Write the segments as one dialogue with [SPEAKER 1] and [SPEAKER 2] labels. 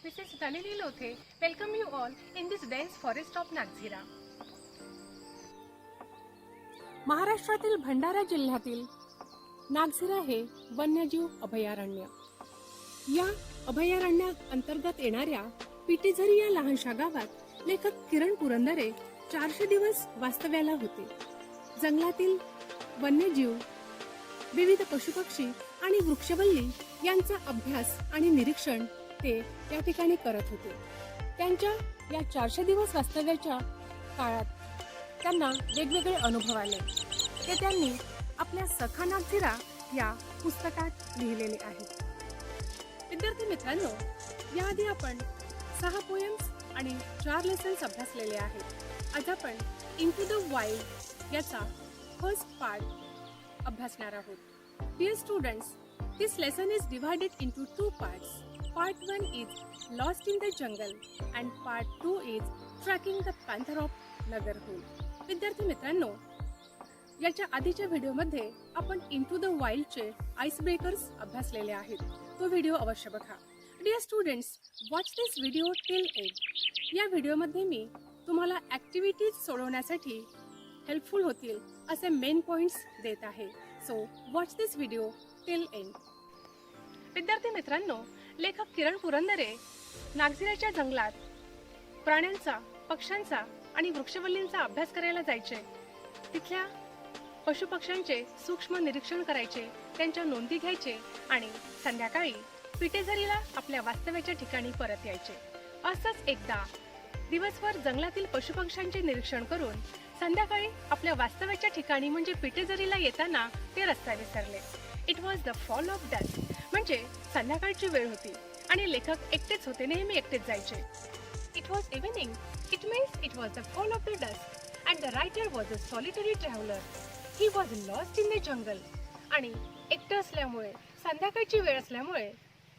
[SPEAKER 1] This is Nalini Lothe. Welcome you all in this dense forest of Nagzira. महाराष्ट्रातील भंडारा जिल्ह्यातील नागझिरा हे वन्यजीव अभयारण्य. या अभयारण्या अंतर्गत येणाऱ्या पिटीझरी या लहानशा गावात लेखक किरण पुरंदरे 400 दिवस वास्तव्याला होते. जंगलातील वन्यजीव, विविध पशुपक्षी आणि वृक्षवल्ली यांचा अभ्यास आणि निरीक्षण ते या ठिकाणी करत होते. त्यांच्या या 400 दिवस वास्तव्याच्या काळात त्यांना वेगवेगळे अनुभव आले. ते त्यांनी आपल्या सखा नागझिरा या पुस्तकात लिहिलेले आहेत. विद्यार्थी मित्रांनो, याआधी आपण 6 पोएम्स आणि 4 लेसन्स अभ्यासलेले आहेत. आज आपण इंटू द वाईल्ड याचा फर्स्ट पार्ट अभ्यासणार आहोत. Dear students, this lesson is divided into 2 parts. Part 1 is Lost in the Jungle and Part 2 is Tracking the Panther of Nagarhole. विद्यार्थी मित्रांनो, याच्या आधीच्या व्हिडिओमध्ये आपण इंटू द वाईल्डचे आईस ब्रेकर्स अभ्यासलेले आहेत. तो व्हिडिओ अवश्य बघा. डिअर स्टुडंट्स, वॉच दिस व्हिडिओ टिल एंड. या व्हिडिओमध्ये मी तुम्हाला ॲक्टिव्हिटीज सोडवण्यासाठी हेल्पफुल होतील असे मेन पॉइंट्स देत आहे. सो वॉच दिस व्हिडिओ टिल एंड. विद्यार्थी मित्रांनो, लेखक किरण पुरंदरे नागझिराच्या जंगलात प्राण्यांचा, पक्ष्यांचा आणि वृक्षवल्लींचा अभ्यास करायला जायचे. तिथल्या पशुपक्ष्यांचे सूक्ष्म निरीक्षण करायचे, त्यांच्या नोंदी घ्यायचे आणि संध्याकाळी पिटीझरीला आपल्या वास्तव्याच्या ठिकाणी परत यायचे. असंच एकदा दिवसभर जंगलातील पशुपक्ष्यांचे निरीक्षण करून संध्याकाळी आपल्या वास्तव्याच्या ठिकाणी म्हणजे पिटीझरीला येताना ते रस्ता विसरले. It was the fall of dust, म्हणजे संध्याकाळची वेळ होती आणि लेखक एकटेच होते, नेहमी एकटेच जायचे. It was evening, it means it was the fall of the dust and the writer was a solitary traveller. He was lost in the जंगल. आणि एकटं असल्यामुळे, संध्याकाळची वेळ असल्यामुळे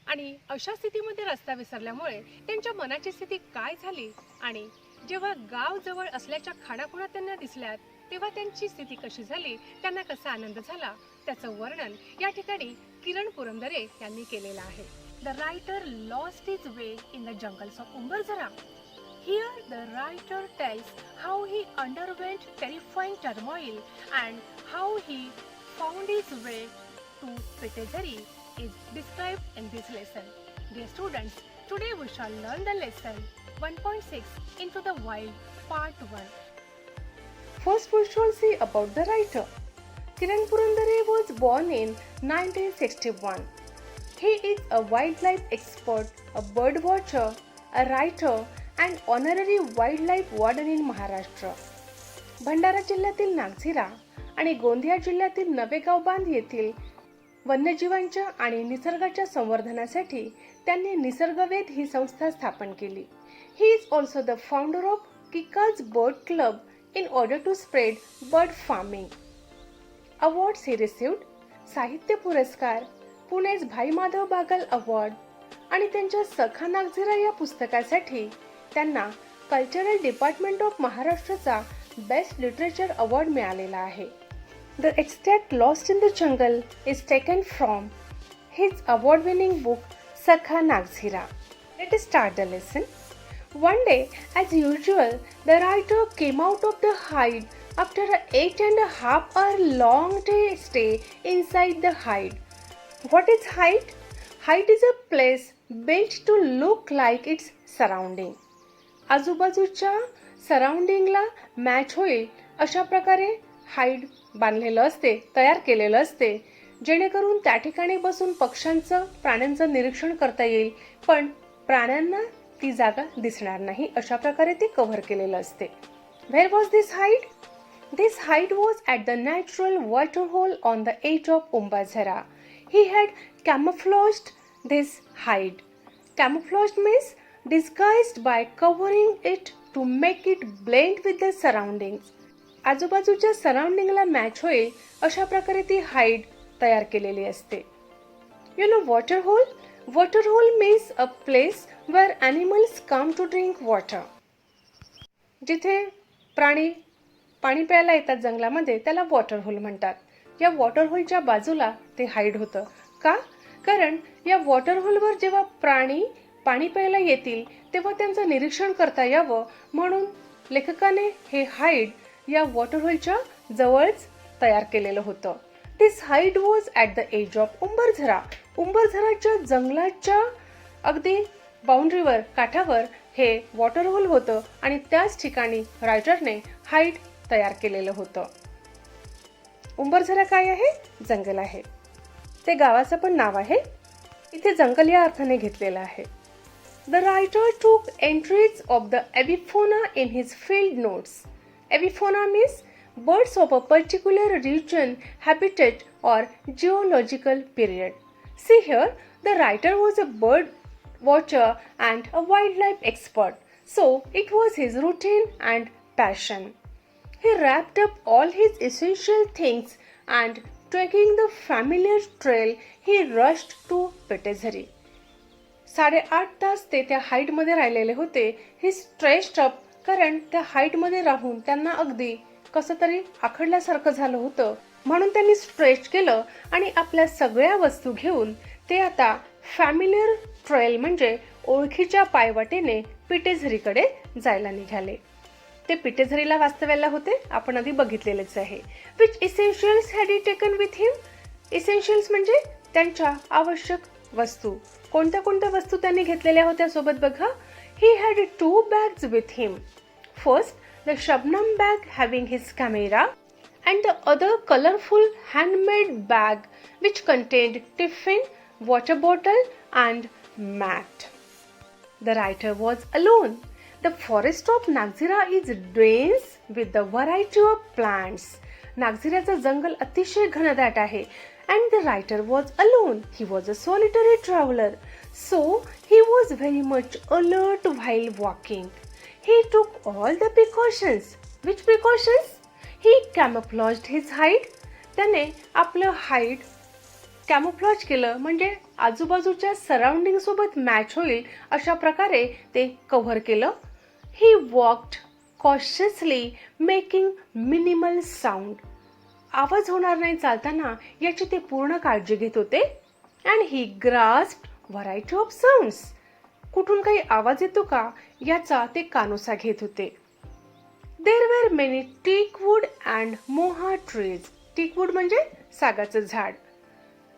[SPEAKER 1] आणि अशा स्थितीमध्ये रस्ता विसरल्यामुळे त्यांच्या मनाची स्थिती काय झाली आणि जेव्हा गाव जवळ असल्याच्या खाणाखुणा त्यांना दिसल्यात तेव्हा त्यांची स्थिती कशी झाली, त्यांना कसा आनंद झाला, त्याचं वर्णन या ठिकाणी किरण पुरंदरे यांनी केलेलं आहे. The writer lost his way in the jungles of Umbarzara. Here the writer tells how he underwent terrifying turmoil and how he found his way to Pictorial is described in this lesson. Dear students, today we shall learn the lesson 1.6 Into the Wild Part 1. First we shall see about the writer. Kiran Purandare was born in 1961. He is a wildlife expert, a bird watcher, a writer and honorary wildlife warden in Maharashtra. Bhandara जिल्ह्यातील नागझिरा आणि गोंदिया जिल्ह्यातील नवेगाव बांध येथील वन्यजीवांच्या आणि निसर्गाच्या संवर्धनासाठी त्यांनी निसर्गवेध ही संस्था स्थापन केली. He is also the founder of Kika's Bird Club in order to spread bird farming. Awards he received: साहित्य पुरस्कार, पुणेच भाई माधव बागल अवॉर्ड आणि त्यांच्या सखा नागझिरा या पुस्तकासाठी त्यांना कल्चरल डिपार्टमेंट ऑफ महाराष्ट्रचा बेस्ट लिटरेचर अवॉर्ड मिळालेला आहे. The extract lost in the jungle is taken from his award winning book Sakha Nagzira. Let us start the lesson. One day, as usual, the writer came out of the hide after an 8.5 hour long stay inside the hide. What is hide? Hide is a place built to look like its surrounding. आजूबाजूच्या सराउंडिंगला match होईल अशा प्रकारे hide बांधलेलं असते, तयार केलेलं असते, जेणेकरून त्या ठिकाणी बसून पक्ष्यांचं, प्राण्यांचं निरीक्षण करता येईल, पण प्राण्यांना ती जागा दिसणार नाही अशा प्रकारे ते कव्हर केलेलं असते. Where was this hide? This hide was at the natural water hole on the edge of Umbarzara. He had camouflaged this hide. Camouflaged means disguised by covering it to make it blend with the surroundings. आजूबाजूच्या सराउंडिंगला match होईल अशा प्रकारे ती hide तयार केलेली असते. You know water hole? Water hole means a place where animals come to drink water. जिथे प्राणी पाणी प्यायला येतात जंगलामध्ये त्याला वॉटर होल म्हणतात. या वॉटर होलच्या बाजूला ते हाईड होतं. का? कारण या वॉटर होलवर जेव्हा प्राणी पाणी प्यायला येतील तेव्हा त्यांचं निरीक्षण करता यावं म्हणून लेखकाने हे हाईड या वॉटर होलच्या जवळच तयार केलेलं होतं. This hide was at the edge of Umbarzara. उंबरझराच्या जंगलाच्या अगदी बाउंड्रीवर काठावर हे वॉटर होल होतं आणि त्याच ठिकाणी रायटरने हाईड तयार केलेलं होतं. उंबरझरा काय आहे? जंगल आहे. ते गावाचं पण नाव आहे. इथे जंगल या अर्थाने घेतलेलं आहे. The writer took entries of the avifauna in his field notes. Avifauna means birds of a particular region, habitat or geological period. See here, the writer was a bird watcher and a wildlife expert, so it was his routine and passion. He wrapped up all his essential things and taking the familiar trail, he rushed to Pictorial. 8.5 तास ते त्या हाईटमध्ये राहिलेले होते. ही stressed up, कारण त्या हाईटमध्ये राहून त्यांना अगदी कसं तरी आखडल्यासारखं झालं होतं. म्हणून त्यांनी स्ट्रेच केलं आणि आपल्या सगळ्या वस्तू घेऊन ते आता फॅमिलियर ट्रेल म्हणजे ओळखीच्या पायवाटेने पिटेझरीकडे जायला निघाले. ते पिटेझरीला वास्तव्याला होते, आपण आधी बघितलेलेच आहे. Which essentials had he taken with him. Essentials म्हणजे त्यांच्या आवश्यक वस्तू. कोणत्या कोणत्या वस्तू त्यांनी घेतलेल्या होत्या सोबत बघा. He had 2 bags with him. First, the Shabnam bag having his camera and the other colorful handmade bag which contained tiffin, water bottle and mat. The writer was alone. The forest of Nagzira is dense with the variety of plants. नागझिराचं जंगल अतिशय घनदाट आहे. And the writer was alone. He was a solitary traveler, so he was very much alert while walking. He took all the precautions. Which precautions? He camouflaged his hide. त्याने आपलं hide कॅमोफ्लॉज केलं, म्हणजे आजूबाजूच्या surrounding सोबत match होईल अशा प्रकारे ते कव्हर केलं. He walked cautiously, making minimal sound. आवाज होणार नाही चालताना याची ते पूर्ण काळजी घेत होते. And he grasped variety of sounds. कुठून काही आवाज येतो का याचा ते कानोसा घेत होते. देर वेर मेनी टीकवूड अँड मोहा ट्रीज. टीकवूड म्हणजे सागाचं झाड.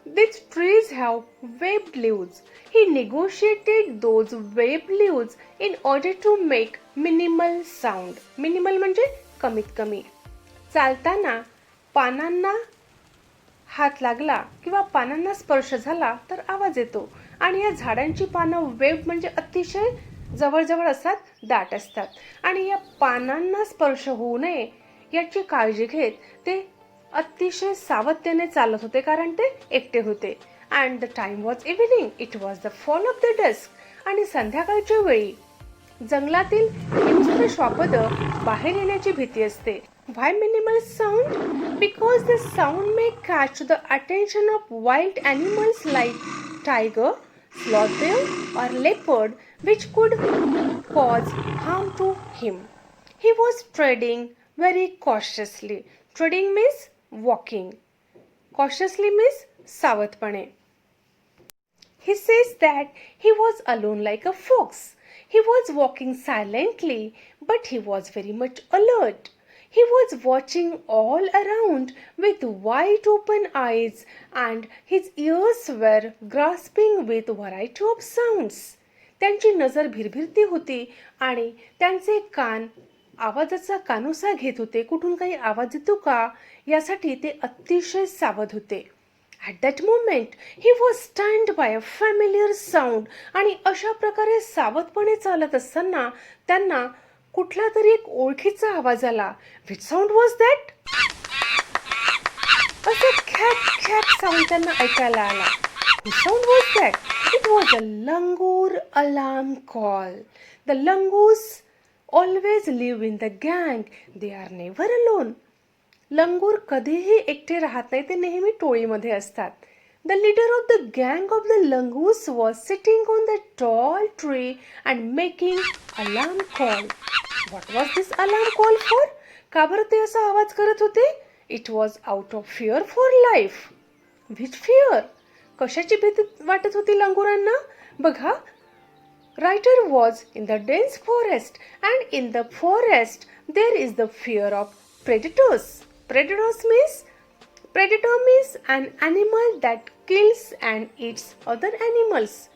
[SPEAKER 1] These trees have webbed leaves. He negotiated those webbed leaves in order to make minimal sound. Minimal म्हणजे कमीत कमी. चालताना पानांना हात लागला किंवा पानांना स्पर्श झाला तर आवाज येतो. आणि या झाडांची पानं वेब म्हणजे अतिशय जवळजवळ असतात, दाट असतात. आणि या पानांना स्पर्श होऊ नये याची काळजी घेत ते अतिशय सावधतेने चालत होते, कारण ते एकटे होते. And the time was evening. It was the fall of the dusk. आणि संध्याकाळच्या वेळी जंगलातील हिंस्र श्वापदं बाहेर येण्याची भीती असते. Why minimal sound? Because the sound may catch the attention of wild animals like tiger, sloth bear or leopard, which could cause harm to him. He was treading very cautiously. Treading means walking. Cautiously means सावधपणे. He says that he was alone like a fox. He was walking silently, but he was very much alert. He was watching all around with wide open eyes, and his ears were grasping with variety of sounds. त्यांची नजर भिरभिरती होती आणि त्यांचे कान आवाजाचा कानोसा घेत होते. कुठून काही आवाज येतो का यासाठी ते अतिशय सावध होते. At that moment, he was stunned by a familiar sound. आणि अशा प्रकारे सावधपणे चालत असताना त्यांना कुठला तरी एक ओळखीचा आवाज आला. Which sound was that? असं खॅप खॅप साऊंड त्यांना ऐकायला आला. Which sound was that? It was a langur alarm call. The langurs always live in the gang. They are never alone. लंगूर कधीही एकटे राहत नाही, ते नेहमी टोळीमध्ये असतात. The leader of the gang of the langurs was sitting on the tall tree and making alarm call. What was this alarm call for? का बरं ते असा आवाज करत होते? It was out of fear for life. Which fear? कशाची भीती वाटत होती लंगुरांना? बघा, Writer was in the dense forest, and in the forest there is the fear of predators. Predator means an animal that kills and eats other animals.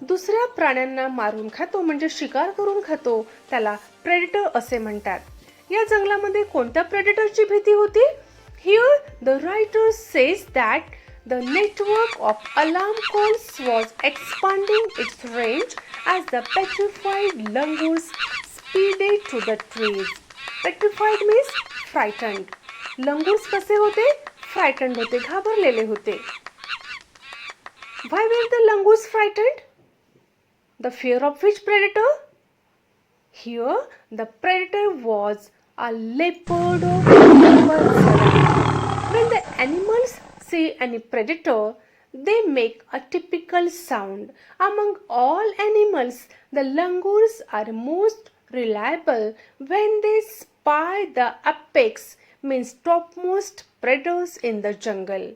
[SPEAKER 1] दुसऱ्या प्राण्यांना मारून खातो म्हणजे शिकार करून खातो, त्याला प्रेडेटर असे म्हणतात. या जंगलामध्ये कोणत्या प्रेडेटरची भीती होती? Here the writer says that the network of alarm calls was expanding its range as the petrified langurs speeded to the trees. Petrified means frightened. Langurs कसे होते? Frightened होते, घाबरलेले होते. Why were the langurs frightened? The fear of which predator? Here the predator was a leopard of Umbarzara. When the animals see any predator, they make a typical sound. Among all animals, the langurs are most reliable when they spy the apex, means topmost predators in the jungle.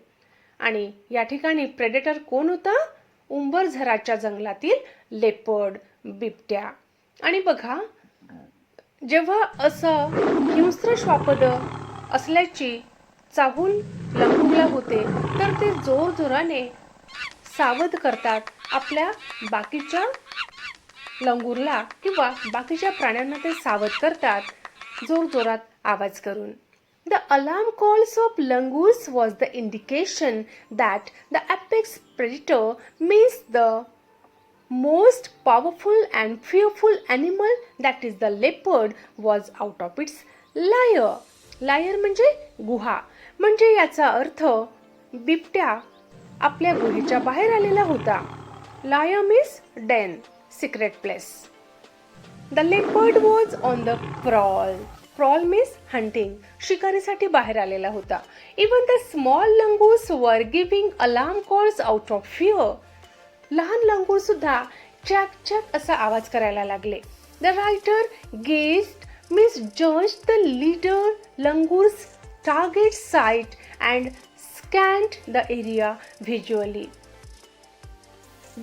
[SPEAKER 1] आणि या ठिकाणी predator कोण होता? उंबरझराच्या जंगलातील leopard, बिबट्या. आणि बघा, जेव्हा असं हिंस्र श्वापद असल्याची चाहूल लंगूरला होते, तर ते जोरजोराने सावध करतात आपल्या बाकीच्या लंगूरला किंवा बाकीच्या प्राण्यांना ते सावध करतात जोरजोरात आवाज करून. The alarm calls of langurs was the indication that the apex predator, means the most powerful and fearful animal, that is the leopard, was out of its lair. Lair म्हणजे गुहा. म्हणजे याचा अर्थ बिबट्या आपल्या गुहेच्या बाहेर आलेला होता. Lair means den, secret place. The leopard was on the prowl. Prowl means hunting. शिकारीसाठी बाहेर आलेला होता. Even the small langurs were giving alarm calls out of fear. लहान लंगूर सुद्धा चॅक चॅक असा आवाज करायला लागले. The writer gazed, means judged the leader langur's target site and scanned the area visually.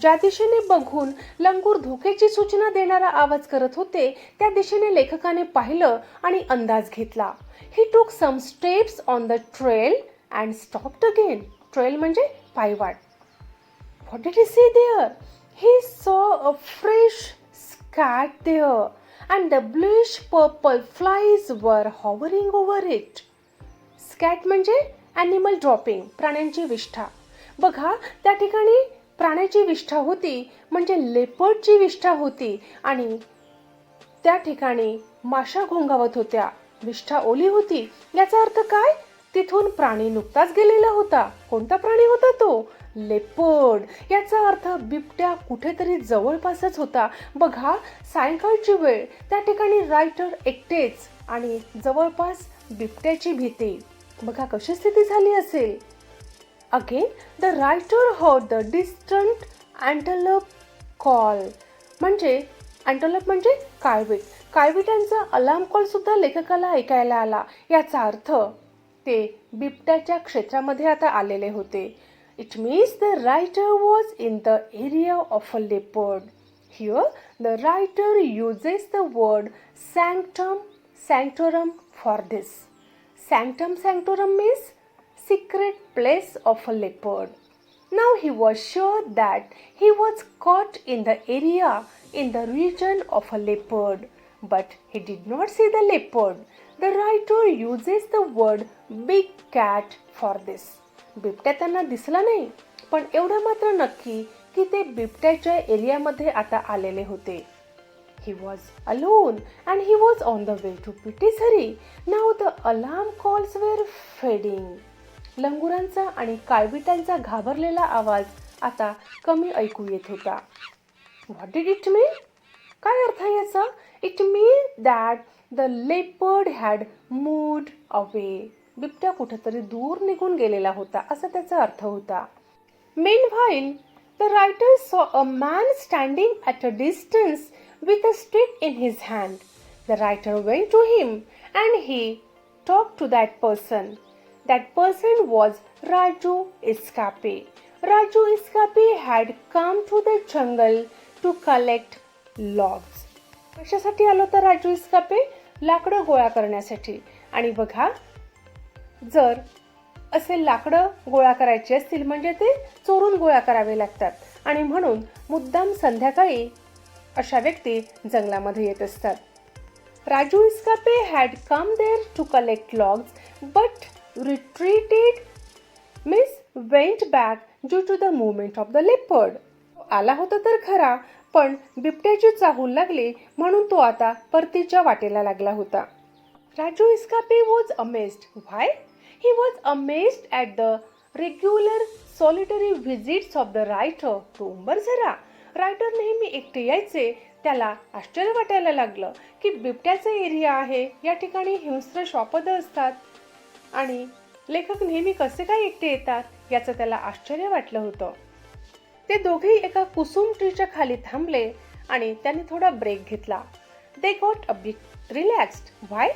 [SPEAKER 1] ज्या दिशेने बघून लंगूर धोक्याची सूचना देणारा आवाज करत होते, त्या दिशेने लेखकाने पाहिलं आणि अंदाज घेतला. He took some steps on the trail and stopped again. Trail म्हणजे पायवाट. What did he see there? He saw a fresh scat there, and the bluish purple flies were hovering over it. Scat म्हणजे animal dropping, प्राण्यांची विष्ठा. बघा, त्या ठिकाणी प्राण्याची विष्ठा होती, म्हणजे लेपर्डची विष्ठा होती, आणि त्या ठिकाणी माशा घोंगावत होत्या. विष्ठा ओली होती. याचा अर्थ काय? तिथून प्राणी नुकताच गेलेला होता. कोणता प्राणी होता तो? लेपर्ड. याचा अर्थ बिबट्या कुठेतरी जवळपासच होता. बघा, सायंकाळची वेळ, त्या ठिकाणी रायटर एकटेच आणि जवळपास बिबट्याची भीती. बघा कशी स्थिती झाली असेल. Again, the writer heard the distant antelope call. म्हणजे antelope म्हणजे काळवीट. काळविटांचा अलार्म कॉल सुद्धा लेखकाला ऐकायला आला. याचा अर्थ ते बिबट्याच्या क्षेत्रामध्ये आता आलेले होते. It means the writer was in the area of a leopard. Here, the writer uses the word sanctorum for this. Sanctorum means secret place of a leopard. Now he was sure that he was caught in the area, in the region of a leopard, but he did not see the leopard. The writer uses the word big cat for this. बिबट्या त्यांना दिसला नाही, पण एवढं मात्र नक्की की ते बिबट्याच्या एरियामध्ये आता आलेले होते. He was alone and he was on the way to Pictorial. Now the alarm calls were fading. लंगुरांचा आणि काळविटांचा घाबरलेला आवाज आता कमी ऐकू येत होता. What did it mean? काय अर्थ याचा? It means that the leopard had moved away. बिबट्या कुठेतरी दूर निघून गेलेला होता, असा त्याचा अर्थ होता. Meanwhile, the writer saw a man standing at a distance with a stick in his hand. The writer went to him and he talked to that person. That person was Raju Iskape. Raju Iskape had come to the jungle to collect logs. कशासाठी आलो तर राजू इस्कापे? लाकडं गोळा करण्यासाठी. आणि बघा, जर असे लाकडं गोळा करायचे असतील म्हणजे ते चोरून गोळा करावे लागतात आणि म्हणून मुद्दाम संध्याकाळी अशा व्यक्ती जंगलामध्ये येत असतात. Raju इस्कापे had come there to collect logs but retreated went back due to the movement of the leopard. आला होता तर खरा, पण बिबट्याची चाहूल लागली म्हणून तो आता परतीच्या वाटेला लागला होता. Raju Iskape was amazed. Why? He was amazed at the regular solitary visits of the writer to Umbarzara. Writer नेहमी एकटे यायचे. त्याला आश्चर्य वाटायला लागलं की बिबट्याचा एरिया आहे, या ठिकाणी हिंस्र श्वापदं असतात आणि लेखक नेहमी कसे काय एकटे येतात याचं त्याला आश्चर्य वाटलं होतं. ते दोघेही एका कुसुम ट्रीच्या खाली थांबले आणि त्यांनी थोडा ब्रेक घेतला. They got a bit relaxed. Why?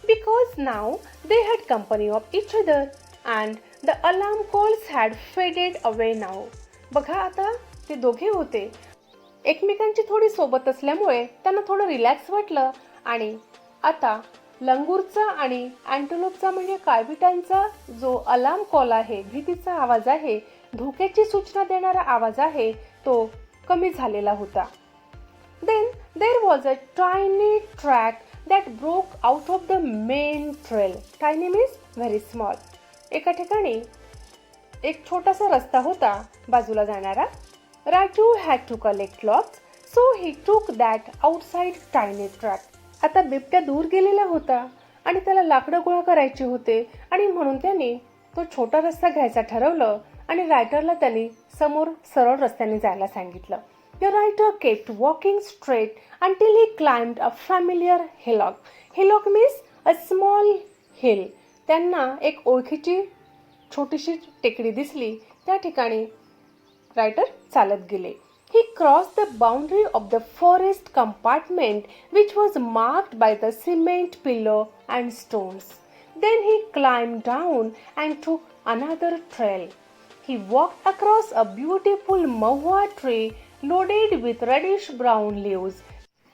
[SPEAKER 1] Because now they had company of each other and the alarm calls had faded away now. बघा, आता ते दोघे होते. एकमेकांची थोडी सोबत असल्यामुळे त्यांना थोडं रिलॅक्स वाटलं आणि आता लंगूरचा आणि अँटेलोपचा म्हणजे काळविटांचा जो अलार्म कॉल आहे, भीतीचा आवाज आहे, धोक्याची सूचना देणारा आवाज आहे, तो कमी झालेला होता. Then there was a tiny track that broke out of the main trail. Tiny means very small. एका ठिकाणी एक छोटासा रस्ता होता बाजूला जाणारा. Raju had to collect logs, so he took that outside tiny track. आता बिबट्या दूर गेलेला होता आणि त्याला लाकडं गोळा करायचे होते आणि म्हणून त्याने तो छोटा रस्ता घ्यायचा ठरवलं आणि रायटरला त्यांनी समोर सरळ रस्त्याने जायला सांगितलं. The writer kept walking straight until he climbed a familiar hillock. Hillock means a small hill. त्यांना एक ओळखीची छोटीशी टेकडी दिसली. त्या ठिकाणी रायटर चालत गेले. He crossed the boundary of the forest compartment which was marked by the cement pillar and stones. Then he climbed down and took another trail. He walked across a beautiful mahua tree loaded with reddish brown leaves.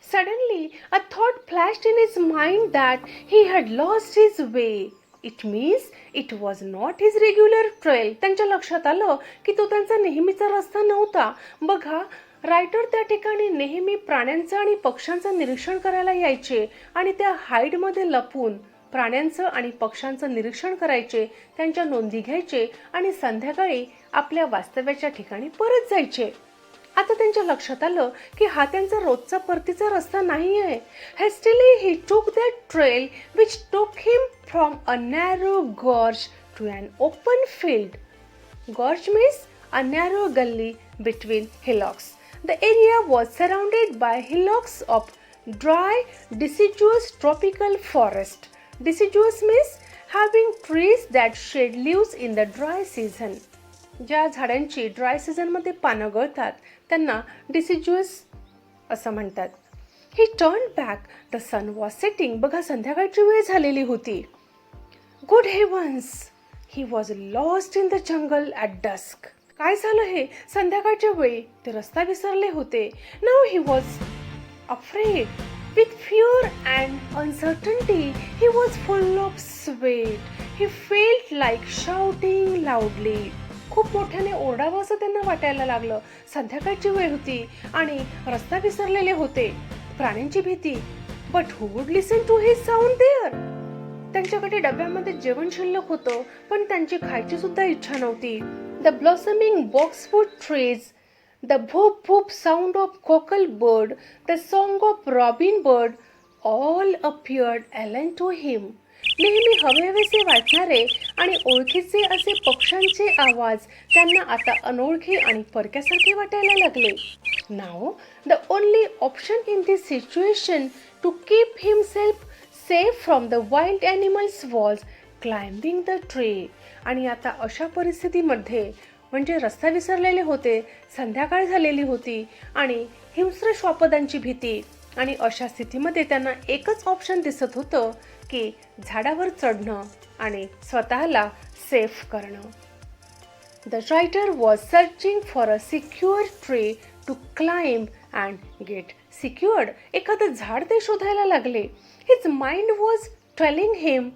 [SPEAKER 1] Suddenly, a thought flashed in his mind that he had lost his way. It means it was not his regular trail. त्यांच्या लक्षात आलं की तो त्यांचा नेहमीचा रस्ता नव्हता. बघा, रायटर त्या ठिकाणी नेहमी प्राण्यांचं आणि पक्ष्यांचं निरीक्षण करायला यायचे आणि त्या हाईडमध्ये लपून प्राण्यांचं आणि पक्ष्यांचं निरीक्षण करायचे, त्यांच्या नोंदी घ्यायचे आणि संध्याकाळी आपल्या वास्तव्याच्या ठिकाणी परत जायचे. आता त्यांच्या लक्षात आलं की हा त्यांचा रोजचा परतीचा रस्ता नाही आहे. Hastily he took that trail which took him from a narrow gorge to an open field. Gorge means a narrow gully between hillocks. The area was surrounded by hillocks of dry, deciduous tropical forest. Deciduous means having trees that shed leaves in the dry season. ज्या झाडांची dry सीझनमध्ये पानं गळतात त्यांना deciduous असं म्हणतात. He turn back. The sun was setting. बघा, संध्याकाळची वेळ झालेली होती. Good heavens, he was lost in the jungle at dusk. काय झालं हे? संध्याकाळच्या वेळी ते रस्ता विसरले होते. Now he was afraid. With fear and uncertainty he was full of sweat. He felt like shouting loudly. खूप मोठ्याने ओरडावं असं त्यांना वाटायला लागलं. संध्याकाळची वेळ होती आणि रस्ता विसरलेले होते. प्राण्यांची भीती. But who would listen to his sound there? त्यांच्याकडे डब्यामध्ये जेवण शिल्लक होतं पण त्यांची खायची सुद्धा इच्छा नव्हती. The blossoming boxwood trees, the भूप भूप sound of kokal bird, the song of robin bird, all appeared alien to him. नेहमी हवेहवेसे वाटणारे आणि ओळखीचे असे पक्ष्यांचे आवाज त्यांना आता अनोळखी आणि परक्यासारखे वाटायला लागले. Now the only option in this situation to keep himself safe from the wild animals was climbing the tree. आणि आता अशा परिस्थितीमध्ये म्हणजे रस्ता विसरलेले होते, संध्याकाळ झालेली होती आणि हिंस्र श्वापदांची भीती आणि अशा स्थितीमध्ये त्यांना एकच ऑप्शन दिसत होतं की झाडावर चढणं आणि स्वतःला सेफ करणं. The writer was searching for a secure tree to climb and get secured. एखादं झाड ते शोधायला लागले. His mind was telling him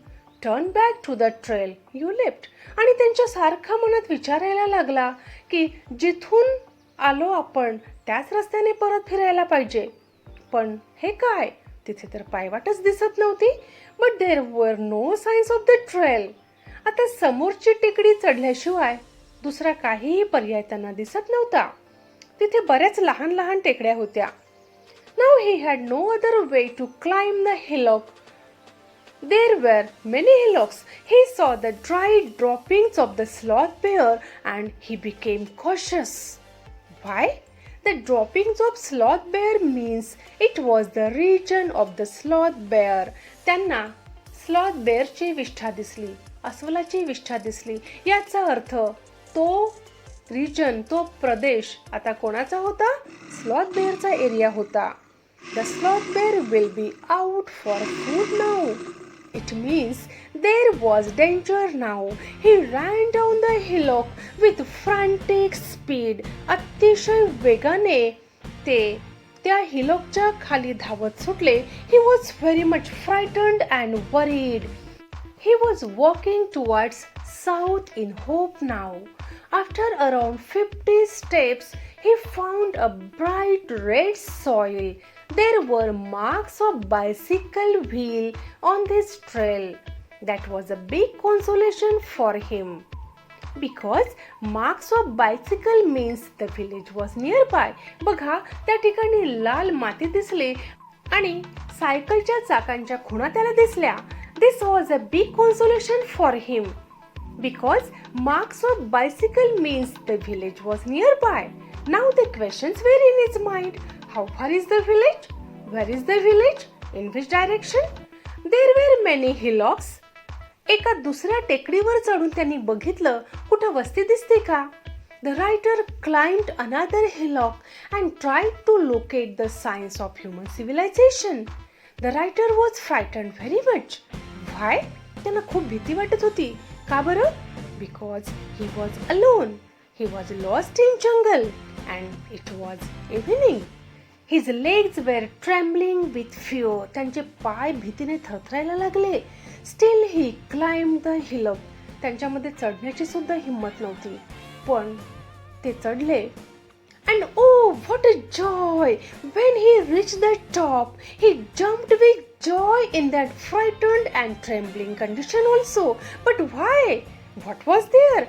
[SPEAKER 1] turn back to the trail you left. आणि त्यांच्या सारखा मनात विचारायला लागला की जिथून आलो आपण त्याच रस्त्याने परत फिरायला पाहिजे. पण हे काय? तिथे तर पायवाटच दिसत नव्हती. But there were no signs of the trail. आता समोरची टेकडी चढल्याशिवाय दुसरा काहीही पर्याय त्यांना दिसत नव्हता. तिथे बऱ्याच लहान लहान टेकड्या होत्या. Nav he had no other way to climb the hillock. There were many hillocks. He saw the dry droppings of the sloth bear and he became cautious. Why? The droppings of sloth bear means it was the region of the sloth bear. त्यांना sloth bear ची विष्ठा दिसली, अस्वलाची विष्ठा दिसली. याचा अर्थ तो region, तो प्रदेश आता कोणाचा होता? sloth bear चा एरिया होता. The sloth bear will be out for food now. It means there was danger now. He ran down the hillock with frantic speed. अतिशय वेगाने ते त्या हिलॉकच्या खाली धावत सुटले. He was very much frightened and worried. He was walking towards south in hope now. After around 50 steps, he found a bright red soil. There were marks of bicycle wheel on this trail. That was a big consolation for him. Because marks of bicycle means the village was nearby. बघा, त्या ठिकाणी लाल माती दिसली आणि सायकलच्या चाकांच्या खुणा त्याला दिसल्या. This was a big consolation for him. Because marks of bicycle means the village was nearby. Now the questions were in his mind. How far is the village? Where is the village? In which direction? There were many hillocks. एका दुसऱ्या टेकडीवर चढून त्यांनी बघितलं कुठं वस्ती दिसते का? The writer climbed another hillock and tried to locate the signs of human civilization. The writer was frightened very much. Why? त्यांना खूप भीती वाटत होती. का बरं? Because he was alone. He was lost in jungle and it was evening. His legs were trembling with fear. त्यांचे पाय भीतीने थरथरायला लागले. Still he climbed the hillock. त्यांच्यामध्ये चढण्याची सुद्धा हिम्मत नव्हती. पण ते चढले. And oh, what a joy! When he reached the top, he jumped with joy in that frightened and trembling condition also. But why? What was there?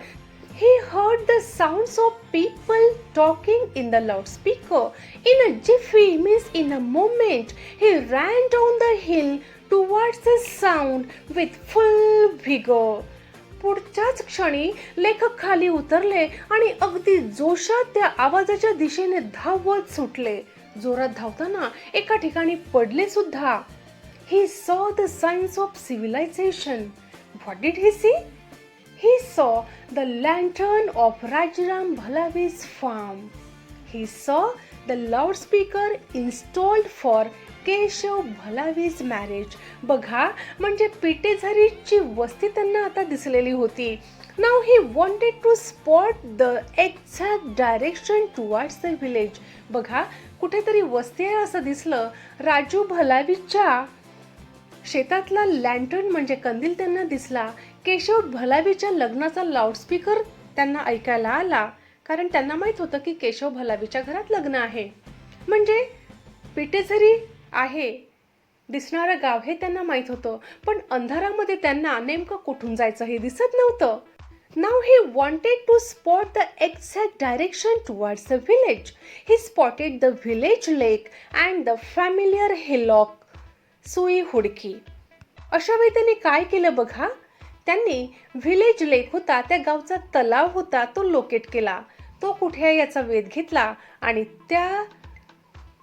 [SPEAKER 1] He heard the sounds of people talking in the loudspeaker. In a jiffy, means in a moment, he ran down the hill towards the sound with full vigor. पुढच्याच क्षणी लेखक खाली उतरले आणि अगदी जोशात त्या आवाजाच्या दिशेने धावत सुटले. जोरात धावताना एका ठिकाणी पडले सुद्धा. He saw the signs of civilization. What did he see? He saw the lantern of Rajaram Bhalavi's farm. He saw the loudspeaker installed for Keshav Bhalavi's marriage. बघा, म्हणजे पिटेझरीची वस्ती त्यांना आता दिसलेली होती. Nav he wanted to spot the exact direction towards the village. बघा, कुठेतरी वस्ती आहे असं दिसलं. राजू भलावीच्या शेतातला लँटर्न म्हणजे कंदील त्यांना दिसला. केशव भलावीच्या लग्नाचा लाऊडस्पीकर त्यांना ऐकायला आला. कारण त्यांना माहित होतं की केशव भलावीच्या घरात लग्न आहे. म्हणजे पिटेझरी आहे दिसणारं गाव हे त्यांना माहित होतं. पण अंधारामध्ये त्यांना नेमकं कुठून जायचं हे दिसत नव्हतं. Nav he wanted to spot the exact direction towards the village. He spotted the village lake and the familiar hillock Sui Hudki. अशा वेळी त्यांनी काय केलं बघा, त्यांनी व्हिलेज लेक होता, त्या गावचा तलाव होता, तो लोकेट केला. तो कुठे आहे याचा वेध घेतला आणि त्या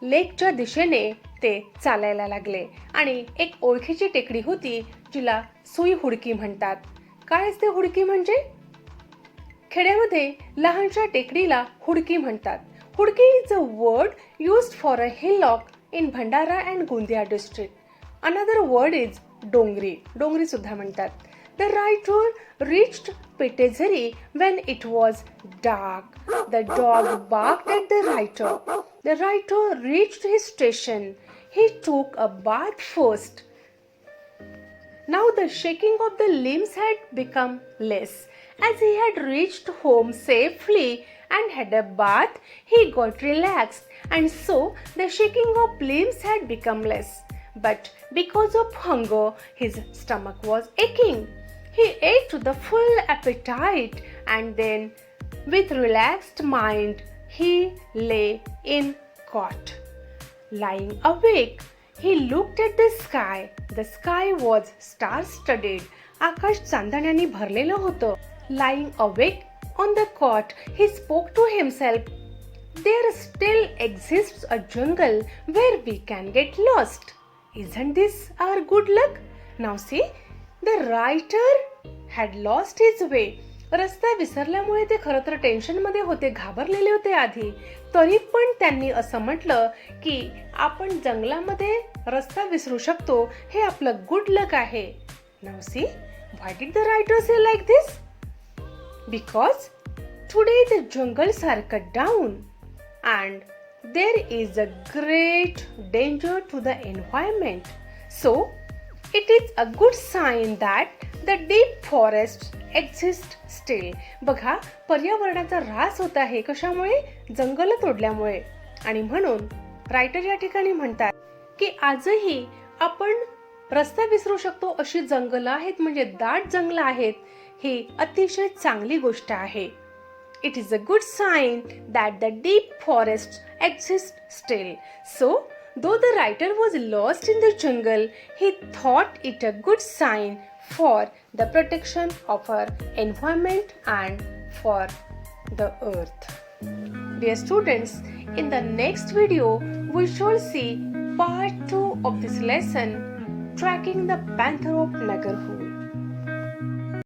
[SPEAKER 1] लेकच्या दिशेने ते चालायला लागले. आणि एक ओळखीची टेकडी होती जिला सुई हुडकी म्हणतात. काय असते हुडकी म्हणजे? खेड्यामध्ये लहानशा टेकडीला हुडकी म्हणतात. Hudki is a word used for a hillock in Bhandara and Gondia district. Another word is dongri. डोंगरी सुद्धा म्हणतात. The writer reached Pitezari when it was dark. The dog barked at the writer. the writer reached his station, he took a bath first. Now the shaking of the limbs had become less. As he had reached home safely and had a bath, he got relaxed, and so the shaking of limbs had become less. But because of hunger, his stomach was aching. He ate to the full appetite, and then, with relaxed mind, he lay in cot. Lying awake, he looked at the sky. The sky was star-studded. आकाश चांदण्याने भरलेलं होतं. Lying awake on the cot, he spoke to himself. There still exists a jungle where we can get lost. Isn't this our good luck? Now see, the writer had lost his way. रस्ता विसरल्यामुळे ते खरं तर टेन्शनमध्ये होते, घाबरलेले होते आधी. तरी पण त्यांनी असं म्हटलं की आपण जंगलामध्ये रस्ता विसरू शकतो, हे आपलं गुड लक आहे. Now see, why did the writer say like this? Because today the jungles are cut down and there is a great danger to the environment. So, it is a good sign that the deep forests exist still. बघा, पर्यावरणाचा ऱ्हास होत आहे. कशामुळे? जंगल तोडल्यामुळे. आणि म्हणून writer या ठिकाणी म्हणतात की आजही आपण रस्ता विसरू शकतो अशी जंगलं आहेत, म्हणजे दाट जंगलं आहेत. ही अतिशय चांगली गोष्ट आहे. It is a good sign that the deep forests exist still. So, though the writer was lost in the jungle, he thought it a good sign for the protection of our environment and for the earth. Dear students, in the next video, we shall see part 2 of this lesson, Tracking the Panther of Nagarhoo.